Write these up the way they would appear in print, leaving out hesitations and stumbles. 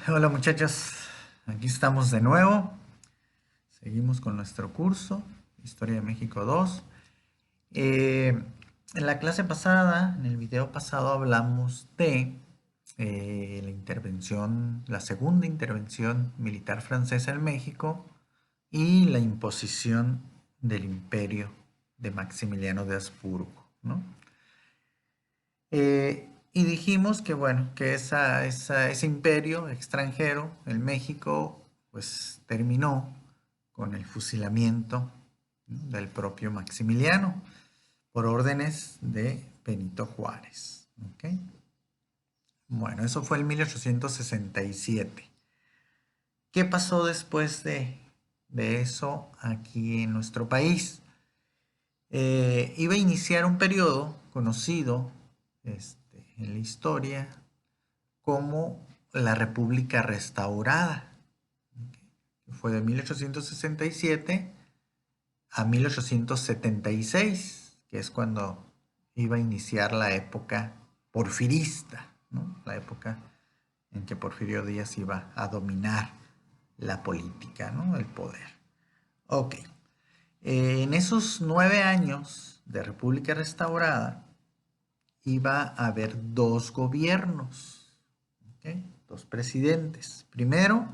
Hola muchachos, aquí estamos de nuevo. Seguimos con nuestro curso, Historia de México 2. En la clase pasada, en el video pasado, hablamos de la intervención, la segunda intervención militar francesa en México y la imposición del imperio de Maximiliano de Habsburgo, ¿no? Y dijimos que, bueno, que ese imperio extranjero, el México, pues terminó con el fusilamiento, ¿no?, del propio Maximiliano por órdenes de Benito Juárez. ¿Ok? Bueno, eso fue en 1867. ¿Qué pasó después de eso aquí en nuestro país? Iba a iniciar un periodo conocido en la historia como la República Restaurada, que fue de 1867 a 1876, que es cuando iba a iniciar la época porfirista, ¿no? La época en que Porfirio Díaz iba a dominar la política, ¿no?, el poder. Ok. En esos 9 años de República Restaurada iba a haber dos gobiernos, ¿ok?, dos presidentes. Primero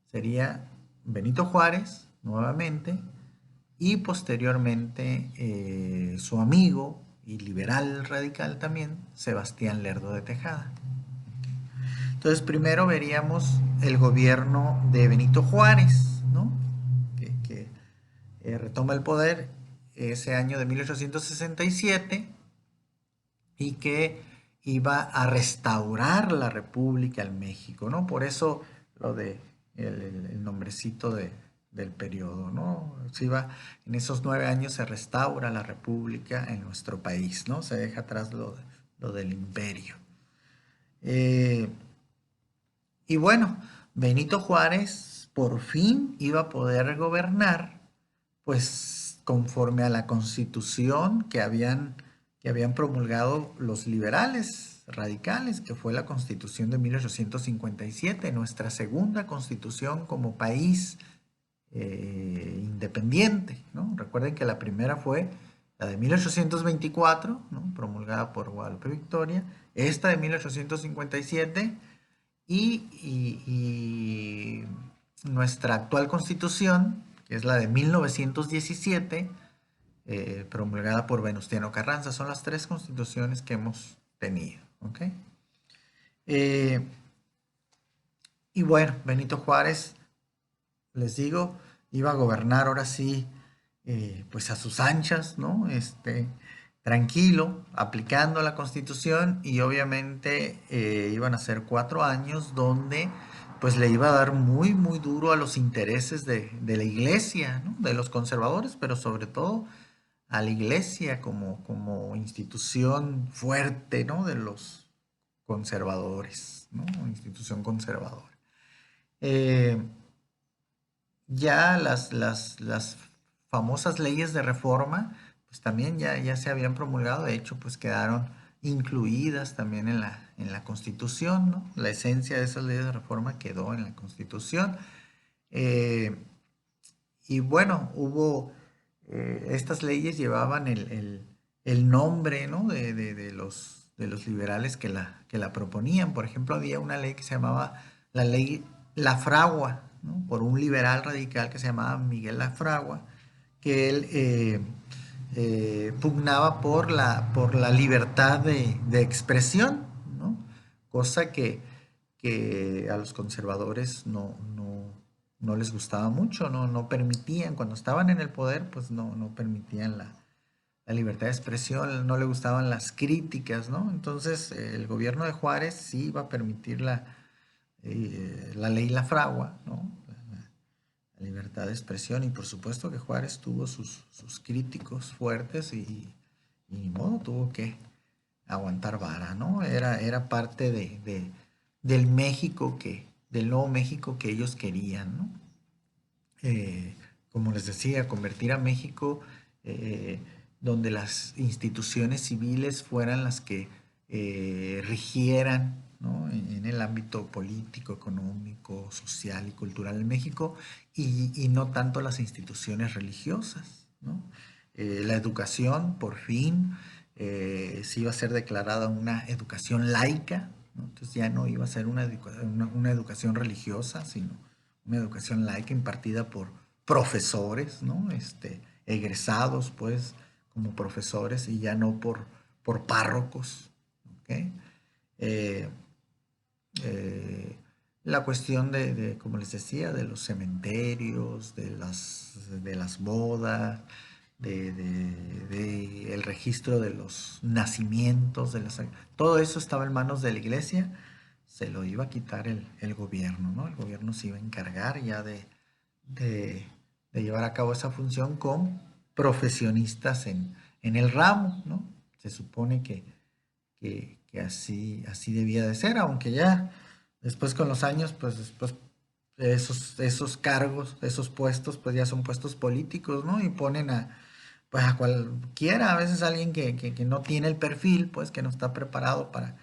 sería Benito Juárez, nuevamente, y posteriormente su amigo y liberal radical también, Sebastián Lerdo de Tejada. Entonces, primero veríamos el gobierno de Benito Juárez, ¿no?, que retoma el poder ese año de 1867 y que iba a restaurar la República en México, ¿no? Por eso lo de el nombrecito del periodo, ¿no? En esos 9 años se restaura la República en nuestro país, ¿no? Se deja atrás lo del imperio. Y bueno, Benito Juárez por fin iba a poder gobernar, pues conforme a la constitución que habían promulgado los liberales radicales, que fue la constitución de 1857, nuestra segunda constitución como país independiente, ¿no? Recuerden que la primera fue la de 1824, ¿no?, promulgada por Guadalupe Victoria, esta de 1857 y nuestra actual constitución, que es la de 1917, promulgada por Venustiano Carranza. Son las tres constituciones que hemos tenido. ¿Ok? Eh, y bueno, Benito Juárez, les digo, iba a gobernar ahora sí, pues a sus anchas, ¿no? Tranquilo, aplicando la Constitución, y obviamente iban a ser 4 años donde pues le iba a dar muy, muy duro a los intereses de la iglesia, ¿no?, de los conservadores, pero sobre todo a la iglesia como institución fuerte, ¿no?, de los conservadores, ¿no?, institución conservadora. Eh, ya las famosas leyes de reforma, pues también ya se habían promulgado. De hecho, pues quedaron incluidas también en la Constitución, ¿no? La esencia de esas leyes de reforma quedó en la Constitución. Eh, y bueno, estas leyes llevaban el nombre, ¿no?, de los liberales que la proponían. Por ejemplo, había una ley que se llamaba la ley La Fragua, ¿no?, por un liberal radical que se llamaba Miguel La Fragua, que él pugnaba por la libertad de expresión, ¿no? Cosa que a los conservadores no les gustaba mucho, no permitían. Cuando estaban en el poder, pues no permitían la libertad de expresión, no le gustaban las críticas, ¿no? Entonces, el gobierno de Juárez sí iba a permitir la ley La Fragua, ¿no?, la libertad de expresión. Y por supuesto que Juárez tuvo sus críticos fuertes y ni modo, tuvo que aguantar vara, ¿no? Era parte del del nuevo México que ellos querían, ¿no? Como les decía, convertir a México eh, donde las instituciones civiles fueran las que rigieran, ¿no? En el ámbito político, económico, social y cultural en México, y no tanto las instituciones religiosas, ¿no? La educación, por fin, se iba a ser declarada una educación laica, ¿no? Entonces ya no iba a ser una educación religiosa, sino una educación laica impartida por profesores, ¿no? Egresados, pues, como profesores y ya no por párrocos, ¿ok? Eh, eh, la cuestión como les decía, de los cementerios, de las bodas, el registro de los nacimientos, todo eso estaba en manos de la iglesia, se lo iba a quitar el gobierno, ¿no? El gobierno se iba a encargar ya de, de llevar a cabo esa función con profesionistas en el ramo, ¿no? Se supone que así debía de ser, aunque ya después con los años, pues después esos cargos, esos puestos, pues ya son puestos políticos, ¿no? Y ponen pues a cualquiera, a veces alguien que no tiene el perfil, pues que no está preparado para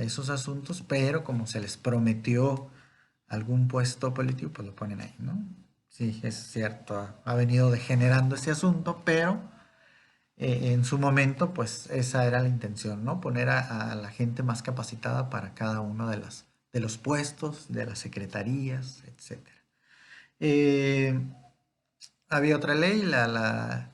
esos asuntos, pero como se les prometió algún puesto político, pues lo ponen ahí, ¿no? Sí, es cierto, ha venido degenerando ese asunto, pero en su momento, pues esa era la intención, ¿no? Poner a la gente más capacitada para cada uno de los puestos, de las secretarías, etcétera. Eh, Había otra ley, la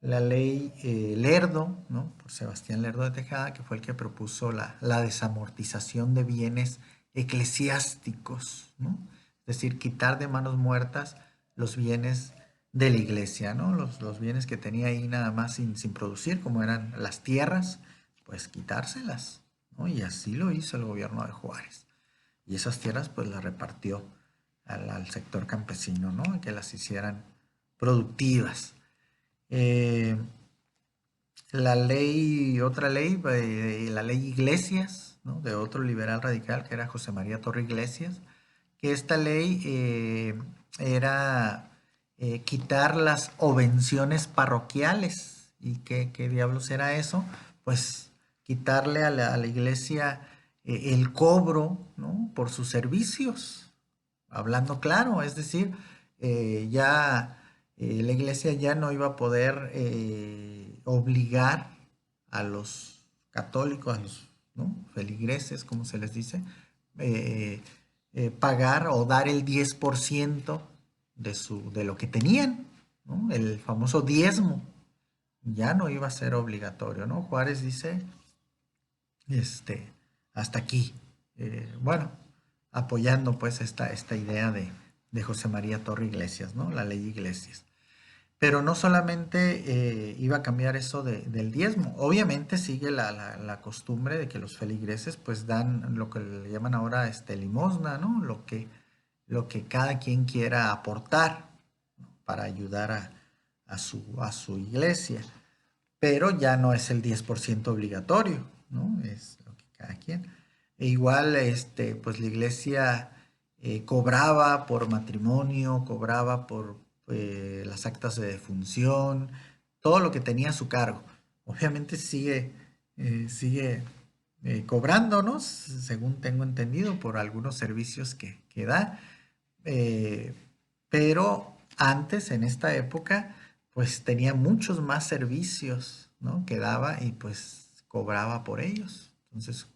ley Lerdo, ¿no? Por Sebastián Lerdo de Tejada, que fue el que propuso la desamortización de bienes eclesiásticos, ¿no? Es decir, quitar de manos muertas los bienes de la iglesia, ¿no? Los bienes que tenía ahí nada más sin producir, como eran las tierras, pues quitárselas, ¿no? Y así lo hizo el gobierno de Juárez. Y esas tierras pues las repartió al sector campesino, ¿no? Que las hicieran productivas. Eh, otra ley, la ley Iglesias, ¿no? De otro liberal radical que era José María Torre Iglesias, que esta ley era quitar las obenciones parroquiales. ¿Y qué diablos era eso? Pues quitarle a la iglesia el cobro, ¿no? Por sus servicios, hablando claro, es decir, ya la iglesia ya no iba a poder obligar a los católicos, a los, ¿no? Feligreses, como se les dice, eh, pagar o dar el 10% de lo que tenían, ¿no? El famoso diezmo. Ya no iba a ser obligatorio, ¿no? Juárez dice, este, hasta aquí. Bueno, apoyando pues esta idea de José María Torre Iglesias, ¿no? La ley Iglesias. Pero no solamente iba a cambiar eso del diezmo, obviamente sigue la costumbre de que los feligreses pues dan lo que le llaman ahora limosna, ¿no? Lo que cada quien quiera aportar, ¿no? Para ayudar a su iglesia, pero ya no es el 10% obligatorio, ¿no? Es lo que cada quien. E igual, pues la iglesia cobraba por matrimonio, cobraba por las actas de defunción, todo lo que tenía a su cargo. Obviamente sigue cobrando, ¿no? Según tengo entendido, por algunos servicios que da. Eh, pero antes, en esta época, pues tenía muchos más servicios, ¿no? Que daba y pues cobraba por ellos. Entonces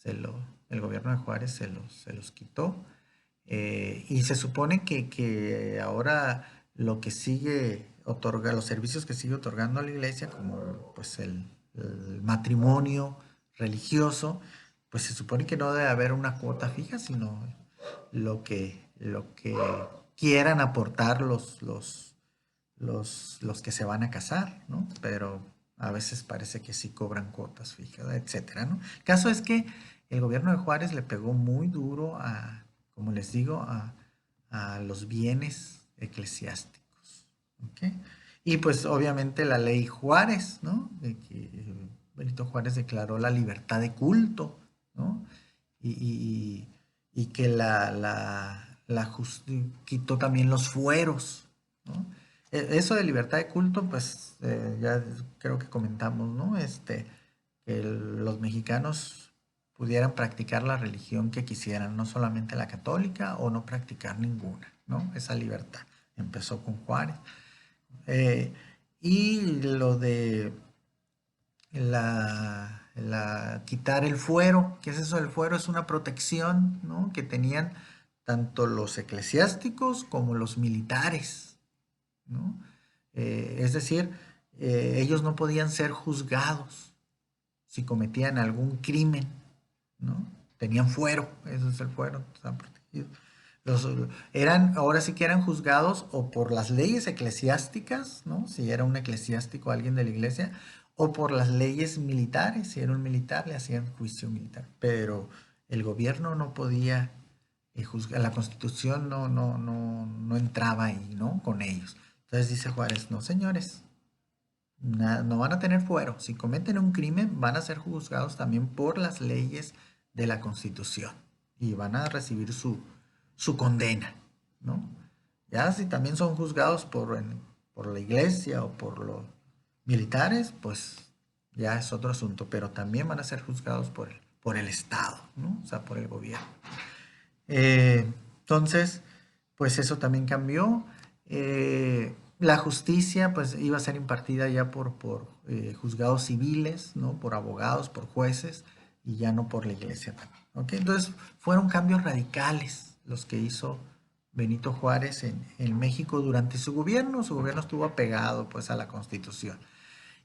el gobierno de Juárez se los quitó. Y se supone que ahora lo que los servicios que sigue otorgando a la iglesia, como pues el matrimonio religioso, pues se supone que no debe haber una cuota fija, sino lo que quieran aportar los que se van a casar, ¿no? Pero a veces parece que sí cobran cuotas fijas, etcétera, ¿no? El caso es que el gobierno de Juárez le pegó muy duro como les digo, a los bienes eclesiásticos, ¿ok? Y pues obviamente la ley Juárez, ¿no? De que Benito Juárez declaró la libertad de culto, ¿no? Y que quitó también los fueros, ¿no? Eso de libertad de culto, pues ya creo que comentamos, ¿no? Que los mexicanos pudieran practicar la religión que quisieran, no solamente la católica o no practicar ninguna, ¿no? Esa libertad. Empezó con Juárez. Eh, y lo de quitar el fuero. ¿Qué es eso? El fuero es una protección, ¿no?, que tenían tanto los eclesiásticos como los militares, ¿no? Es decir, ellos no podían ser juzgados si cometían algún crimen, ¿no? Tenían fuero, eso es el fuero, están protegidos. Los, ahora sí que eran juzgados o por las leyes eclesiásticas, ¿no? Si era un eclesiástico, alguien de la iglesia, o por las leyes militares, si era un militar, le hacían juicio militar. Pero el gobierno no podía juzgar, la Constitución no entraba ahí, ¿no? Con ellos. Entonces dice Juárez, no señores, no van a tener fuero. Si cometen un crimen, van a ser juzgados también por las leyes de la Constitución y van a recibir su condena, ¿no? Ya si también son juzgados por la iglesia o por los militares, pues ya es otro asunto, pero también van a ser juzgados por el Estado, ¿no? O sea, por el gobierno. Entonces, pues eso también cambió. La justicia pues iba a ser impartida ya por juzgados civiles, ¿no? Por abogados, por jueces y ya no por la iglesia también, ¿ok? Entonces fueron cambios radicales los que hizo Benito Juárez en México durante su gobierno. Su gobierno estuvo apegado pues a la Constitución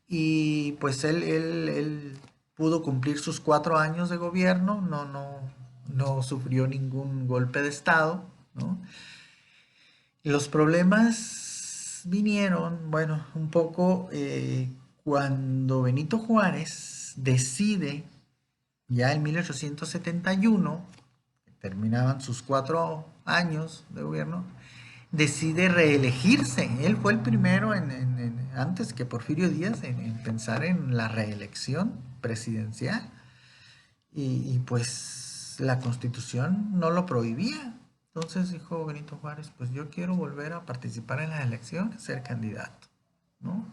y pues él pudo cumplir sus 4 años de gobierno, no sufrió ningún golpe de estado, ¿no? Los problemas vinieron, bueno, un poco cuando Benito Juárez decide, ya en 1871, terminaban sus 4 años de gobierno, decide reelegirse. Él fue el primero, antes que Porfirio Díaz, en pensar en la reelección presidencial. Y pues la Constitución no lo prohibía. Entonces dijo Benito Juárez, pues yo quiero volver a participar en las elecciones, ser candidato, ¿no?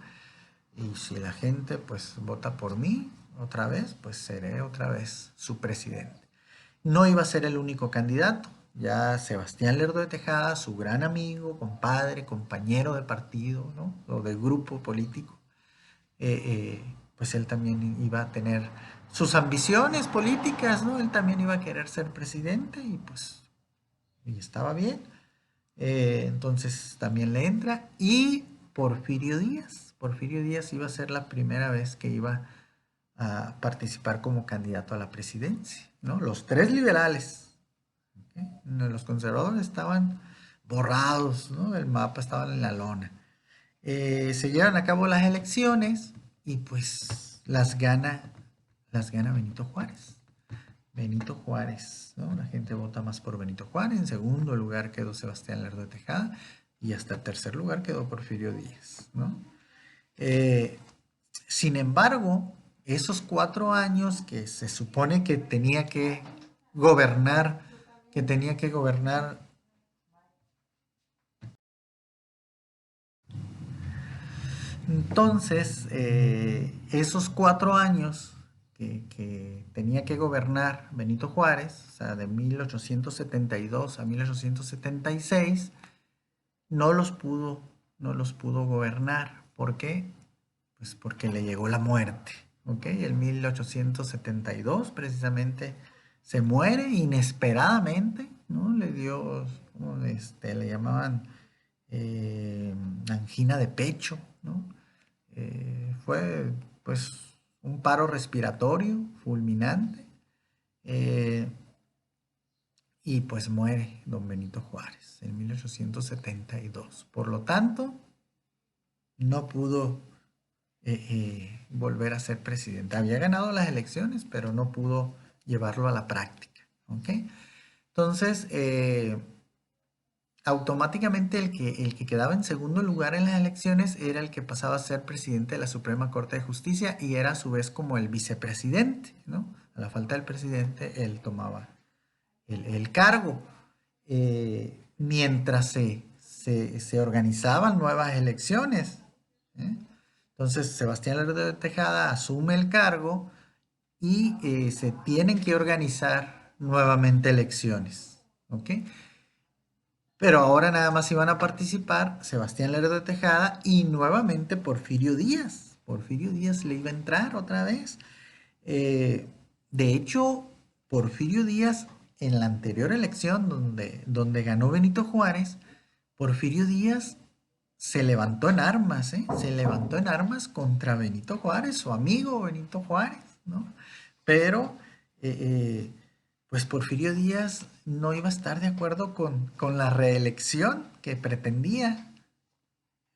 Y si la gente pues vota por mí otra vez, pues seré otra vez su presidente. No iba a ser el único candidato. Ya Sebastián Lerdo de Tejada, su gran amigo, compadre, compañero de partido, ¿no?, o de grupo político, pues él también iba a tener sus ambiciones políticas, ¿no? Él también iba a querer ser presidente y pues y estaba bien. Entonces también le entra. Y Porfirio Díaz iba a ser la primera vez que iba a participar como candidato a la presidencia, ¿no? Los 3 liberales, ¿okay? Los conservadores estaban borrados, ¿no? El mapa estaba en la lona. Se llevan a cabo las elecciones y pues las gana Benito Juárez. Benito Juárez, ¿no? La gente vota más por Benito Juárez. En segundo lugar quedó Sebastián Lerdo de Tejada y hasta el tercer lugar quedó Porfirio Díaz, ¿no? Sin embargo, esos 4 años que se supone que tenía que gobernar, entonces, esos 4 años que tenía que gobernar Benito Juárez, o sea, de 1872 a 1876, no los pudo gobernar. ¿Por qué? Pues porque le llegó la muerte, ¿ok? En 1872 precisamente se muere inesperadamente, ¿no? Le dio, le llamaban angina de pecho, ¿no? Fue pues un paro respiratorio fulminante, y pues muere don Benito Juárez en 1872. Por lo tanto, no pudo volver a ser presidente. Había ganado las elecciones, pero no pudo llevarlo a la práctica, ¿ok? Entonces, automáticamente el que quedaba en segundo lugar en las elecciones era el que pasaba a ser presidente de la Suprema Corte de Justicia y era a su vez como el vicepresidente, ¿no? A la falta del presidente, él tomaba el cargo. Mientras se organizaban nuevas elecciones, ¿eh? Entonces Sebastián Lerdo de Tejada asume el cargo y se tienen que organizar nuevamente elecciones, ¿ok? Pero ahora nada más iban a participar Sebastián Lerdo de Tejada y nuevamente Porfirio Díaz. Porfirio Díaz le iba a entrar otra vez. Eh, de hecho, Porfirio Díaz, en la anterior elección donde ganó Benito Juárez, Porfirio Díaz se levantó en armas, ¿eh? Se levantó en armas contra Benito Juárez, su amigo Benito Juárez, ¿no? Pero, eh, eh, pues Porfirio Díaz no iba a estar de acuerdo con la reelección que pretendía.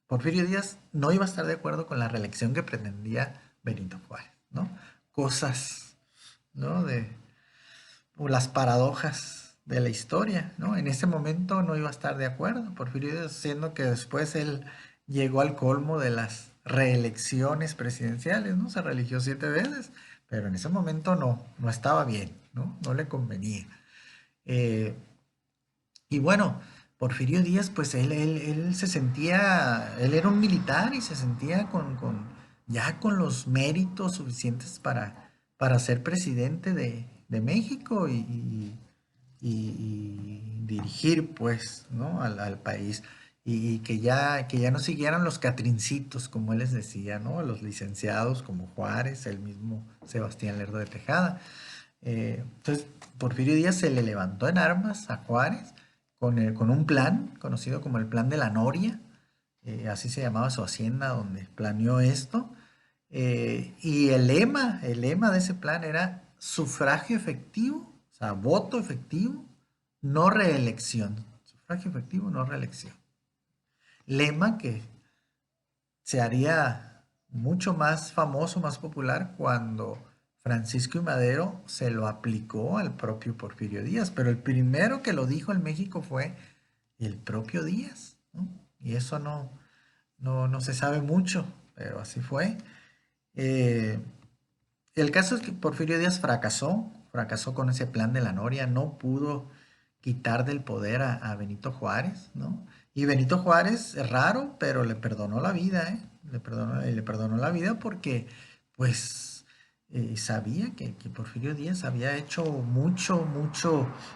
Porfirio Díaz no iba a estar de acuerdo con la reelección que pretendía Benito Juárez, ¿no? Cosas, ¿no? O las paradojas de la historia, ¿no? En ese momento no iba a estar de acuerdo, Porfirio Díaz, siendo que después él llegó al colmo de las reelecciones presidenciales, ¿no? Se reeligió 7 veces, pero en ese momento no estaba bien, ¿no? No le convenía. Eh, y bueno, Porfirio Díaz, pues él se sentía, él era un militar y se sentía ya con los méritos suficientes para ser presidente de México y dirigir, pues, ¿no? Al país. Y que ya no siguieran los catrincitos, como él les decía, ¿no? Los licenciados como Juárez, el mismo Sebastián Lerdo de Tejada. Entonces, Porfirio Díaz se le levantó en armas a Juárez con un plan conocido como el Plan de la Noria, así se llamaba su hacienda donde planeó esto. Y el lema de ese plan era sufragio efectivo, o sea, voto efectivo, no reelección. Sufragio efectivo, no reelección. Lema que se haría mucho más famoso, más popular cuando Francisco I. Madero se lo aplicó al propio Porfirio Díaz, pero el primero que lo dijo en México fue el propio Díaz, ¿no? Y eso no se sabe mucho, pero así fue. Eh, el caso es que Porfirio Díaz fracasó con ese plan de la Noria, no pudo quitar del poder a Benito Juárez, ¿no? Y Benito Juárez es raro, pero le perdonó la vida, ¿eh? Le perdonó la vida porque, pues, sabía que Porfirio Díaz había hecho mucho,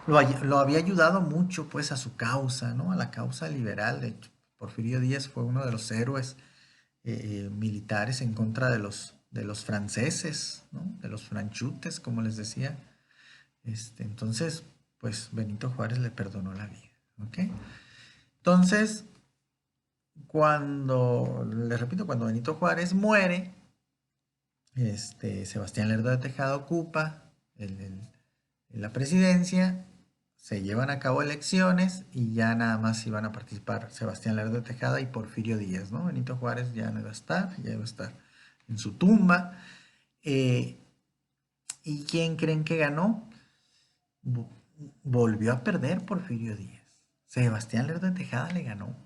lo había ayudado mucho, pues, a su causa, ¿no? A la causa liberal. De hecho, Porfirio Díaz fue uno de los héroes militares en contra de los franceses, ¿no? De los franchutes, como les decía. Entonces, pues Benito Juárez le perdonó la vida. ¿Ok? Entonces, les repito, cuando Benito Juárez muere, Sebastián Lerdo de Tejada ocupa la presidencia, se llevan a cabo elecciones y ya nada más iban a participar Sebastián Lerdo de Tejada y Porfirio Díaz, ¿no? Benito Juárez ya no iba a estar, ya iba a estar en su tumba. Eh, ¿Y quién creen que ganó? Volvió a perder Porfirio Díaz. Sebastián Lerdo de Tejada le ganó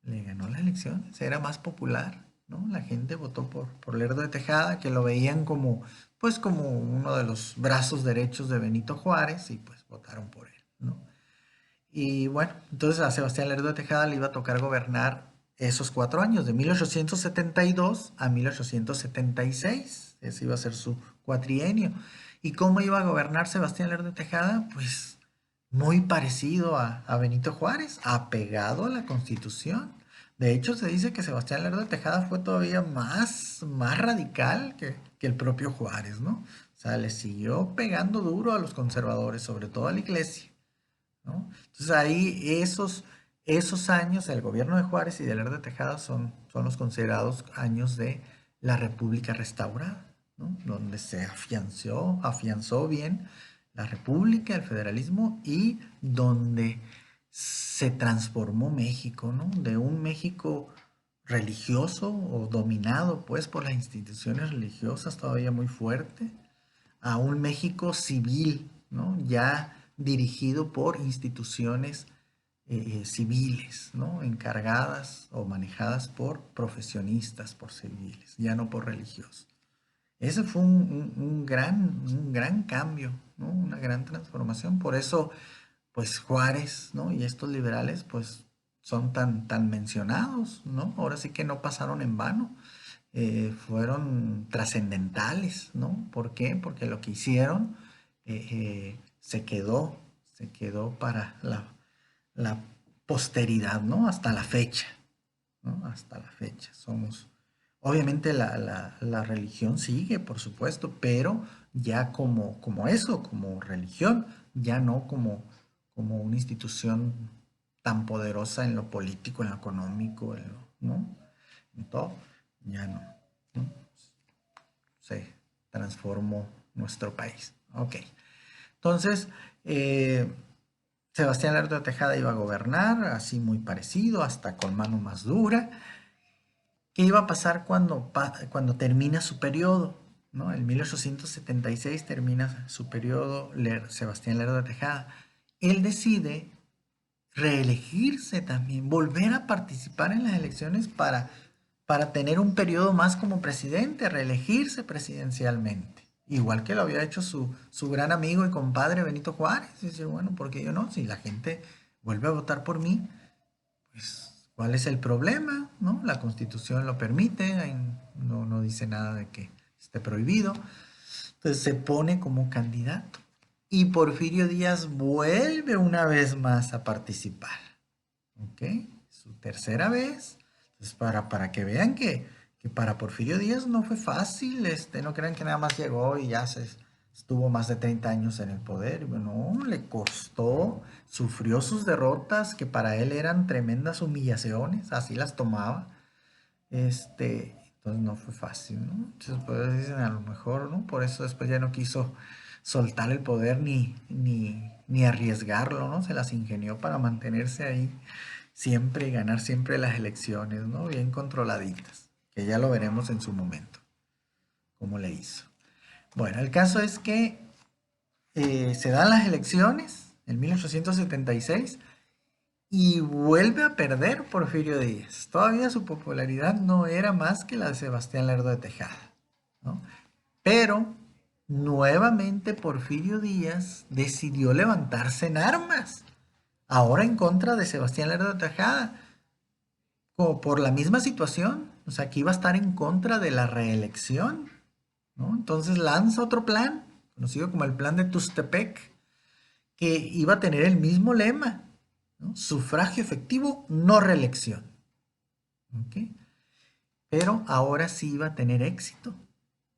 las elecciones, era más popular, ¿no? La gente votó por Lerdo de Tejada, que lo veían pues como uno de los brazos derechos de Benito Juárez y pues votaron por él, ¿no? Y bueno, entonces a Sebastián Lerdo de Tejada le iba a tocar gobernar esos 4 años, de 1872 a 1876. Ese iba a ser su cuatrienio. ¿Y cómo iba a gobernar Sebastián Lerdo de Tejada? Pues muy parecido a Benito Juárez, apegado a la Constitución. De hecho, se dice que Sebastián Lerdo de Tejada fue todavía más radical que el propio Juárez, ¿no? O sea, le siguió pegando duro a los conservadores, sobre todo a la iglesia, ¿no? Entonces ahí esos años, el gobierno de Juárez y de Lerdo de Tejada son los considerados años de la República restaurada, ¿no? Donde se afianzó bien la República, el federalismo y donde se transformó México, ¿no? De un México religioso o dominado pues por las instituciones religiosas todavía muy fuerte, a un México civil, ¿no? Ya dirigido por instituciones civiles, ¿no? Encargadas o manejadas por profesionistas, por civiles, ya no por religiosos. Ese fue un gran cambio, ¿no? Una gran transformación. Por eso, pues Juárez, ¿no? Y estos liberales, pues son tan mencionados, ¿no? Ahora sí que no pasaron en vano. fueron trascendentales, ¿no? ¿Por qué? Porque lo que hicieron se quedó para la posteridad, ¿no? Hasta la fecha, ¿no? Hasta la fecha. Obviamente la religión sigue, por supuesto, pero ya como eso, como religión, ya no como una institución tan poderosa en lo político, en lo económico, ¿no? En todo, ya no, ¿no? Se transformó nuestro país. Ok. Entonces, eh, Sebastián Lerdo de Tejada iba a gobernar, así muy parecido, hasta con mano más dura. ¿Qué iba a pasar cuando termina su periodo? ¿No? En 1876 termina su periodo Sebastián Lerdo de Tejada. Él decide reelegirse también, volver a participar en las elecciones para tener un periodo más como presidente, reelegirse presidencialmente. Igual que lo había hecho su gran amigo y compadre Benito Juárez. Y decir, bueno, ¿por qué yo no? Si la gente vuelve a votar por mí, pues, ¿cuál es el problema? ¿No? La Constitución lo permite, no dice nada de que esté prohibido. Entonces se pone como candidato. Y Porfirio Díaz vuelve una vez más a participar. ¿Ok? Su tercera vez. Entonces, para que vean que para Porfirio Díaz no fue fácil, no crean que nada más llegó y ya estuvo más de 30 años en el poder. No, le costó, sufrió sus derrotas, que para él eran tremendas humillaciones, así las tomaba. Entonces no fue fácil, ¿no? Entonces, pues dicen, a lo mejor, ¿no? Por eso después ya no quiso soltar el poder ni arriesgarlo, ¿no? Se las ingenió para mantenerse ahí siempre y ganar siempre las elecciones, ¿no? Bien controladitas, que ya lo veremos en su momento, cómo le hizo. Bueno, el caso es que se dan las elecciones en 1876 y vuelve a perder Porfirio Díaz. Todavía su popularidad no era más que la de Sebastián Lerdo de Tejada, ¿no? Pero nuevamente Porfirio Díaz decidió levantarse en armas, ahora en contra de Sebastián Lerdo de Tejada, como por la misma situación, o sea, que iba a estar en contra de la reelección, ¿no? Entonces lanza otro plan, conocido como el plan de Tustepec, que iba a tener el mismo lema, ¿no? Sufragio efectivo, no reelección. ¿Ok? Pero ahora sí iba a tener éxito.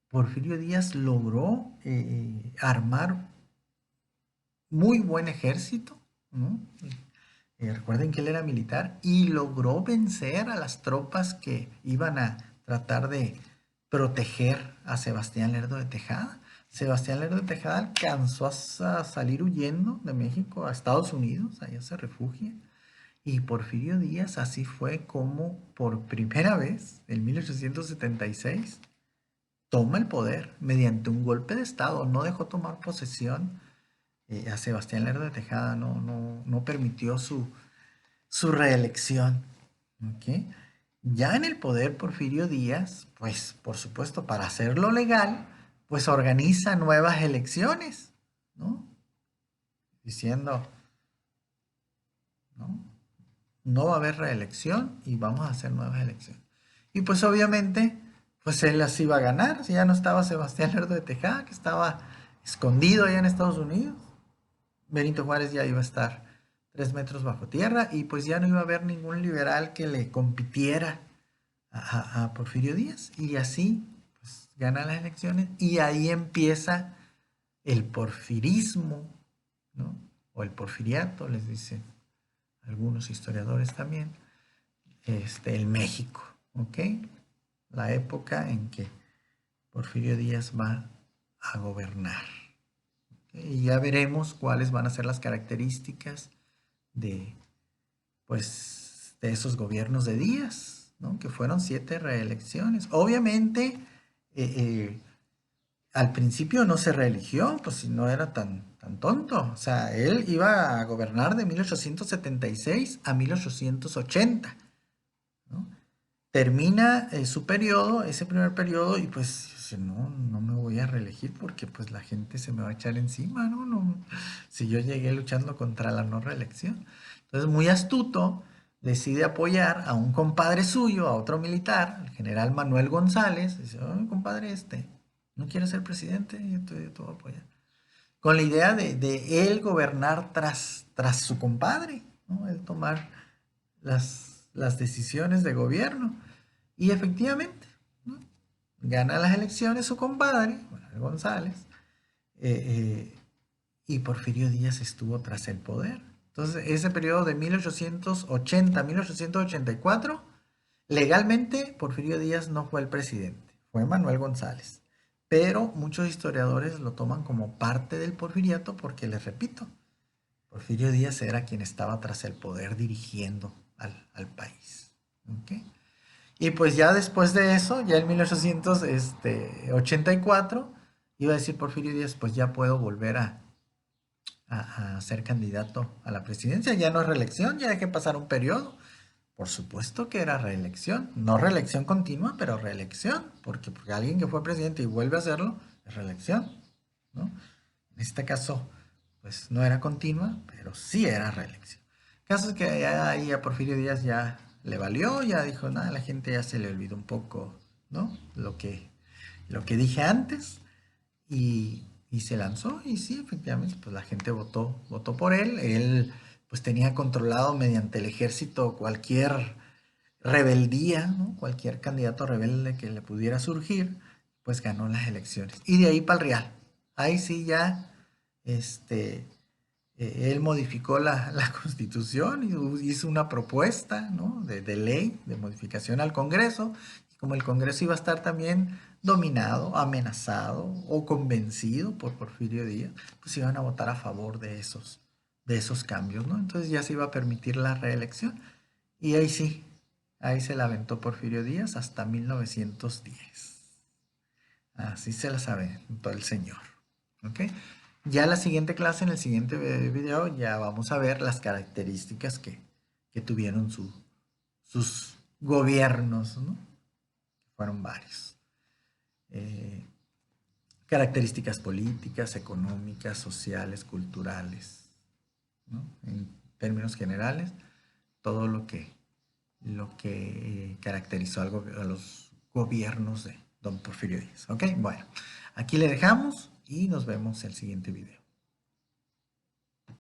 Porfirio Díaz logró armar muy buen ejército, ¿no? Recuerden que él era militar y logró vencer a las tropas que iban a tratar de proteger a Sebastián Lerdo de Tejada. Sebastián Lerdo de Tejada alcanzó a salir huyendo de México a Estados Unidos, allá se refugia. Y Porfirio Díaz así fue como por primera vez, en 1876, toma el poder mediante un golpe de Estado. No dejó tomar posesión a Sebastián Lerdo de Tejada, no permitió su reelección. ¿Ok? Ya en el poder Porfirio Díaz, pues por supuesto para hacerlo legal, pues organiza nuevas elecciones, ¿no? Diciendo, ¿no? No va a haber reelección y vamos a hacer nuevas elecciones. Y pues obviamente, pues él las iba a ganar, si ya no estaba Sebastián Lerdo de Tejada, que estaba escondido allá en Estados Unidos. Benito Juárez ya iba a estar 3 metros bajo tierra y pues ya no iba a haber ningún liberal que le compitiera a Porfirio Díaz. Y así, pues gana las elecciones y ahí empieza el porfirismo, ¿no? O el porfiriato, les dicen algunos historiadores también, el México, ¿ok? La época en que Porfirio Díaz va a gobernar. Y ya veremos cuáles van a ser las características de, pues, de esos gobiernos de Díaz, ¿no? Que fueron 7 reelecciones. Obviamente, al principio no se reeligió, pues si no era tan tonto. O sea, él iba a gobernar de 1876 a 1880, ¿no? Termina su periodo, ese primer periodo, y pues dice, no me voy a reelegir porque pues la gente se me va a echar encima, ¿no? Si yo llegué luchando contra la no reelección. Entonces, muy astuto, decide apoyar a un compadre suyo, a otro militar, el general Manuel González. Dice, oh, compadre, no quiere ser presidente, yo te voy a apoyar. Con la idea de él gobernar tras su compadre, ¿no? Él tomar las decisiones de gobierno. Y efectivamente, ¿no? Gana las elecciones su compadre, Manuel González, y Porfirio Díaz estuvo tras el poder. Entonces, ese periodo de 1880 a 1884, legalmente Porfirio Díaz no fue el presidente, fue Manuel González. Pero muchos historiadores lo toman como parte del porfiriato porque, les repito, Porfirio Díaz era quien estaba tras el poder dirigiendo al país. ¿Okay? Y pues ya después de eso, ya en 1884, iba a decir Porfirio Díaz, pues ya puedo volver a ser candidato a la presidencia. Ya no es reelección, ya hay que pasar un periodo. Por supuesto que era reelección, no reelección continua, pero reelección, porque alguien que fue presidente y vuelve a hacerlo es reelección, ¿no? En este caso, pues no era continua, pero sí era reelección. El caso es que ya ahí a Porfirio Díaz ya le valió, ya dijo, nada, la gente ya se le olvidó un poco, ¿no? Lo que dije antes, y se lanzó, y sí, efectivamente, pues la gente votó por él. Él pues tenía controlado mediante el ejército cualquier rebeldía, ¿no? Cualquier candidato rebelde que le pudiera surgir, pues ganó las elecciones. Y de ahí para el Real. Ahí sí ya, él modificó la Constitución y hizo una propuesta, ¿no? de ley, de modificación al Congreso. Y como el Congreso iba a estar también dominado, amenazado o convencido por Porfirio Díaz, pues iban a votar a favor de esos cambios, ¿no? Entonces ya se iba a permitir la reelección. Y ahí sí, ahí se la aventó Porfirio Díaz hasta 1910. Así se la sabe todo el señor. ¿Ok? Ya la siguiente clase, en el siguiente video, ya vamos a ver las características que tuvieron sus gobiernos, ¿no? Fueron varios. Características políticas, económicas, sociales, culturales, ¿no? En términos generales, todo lo que caracterizó a los gobiernos de don Porfirio Díaz. ¿Ok? Bueno, aquí le dejamos y nos vemos en el siguiente video.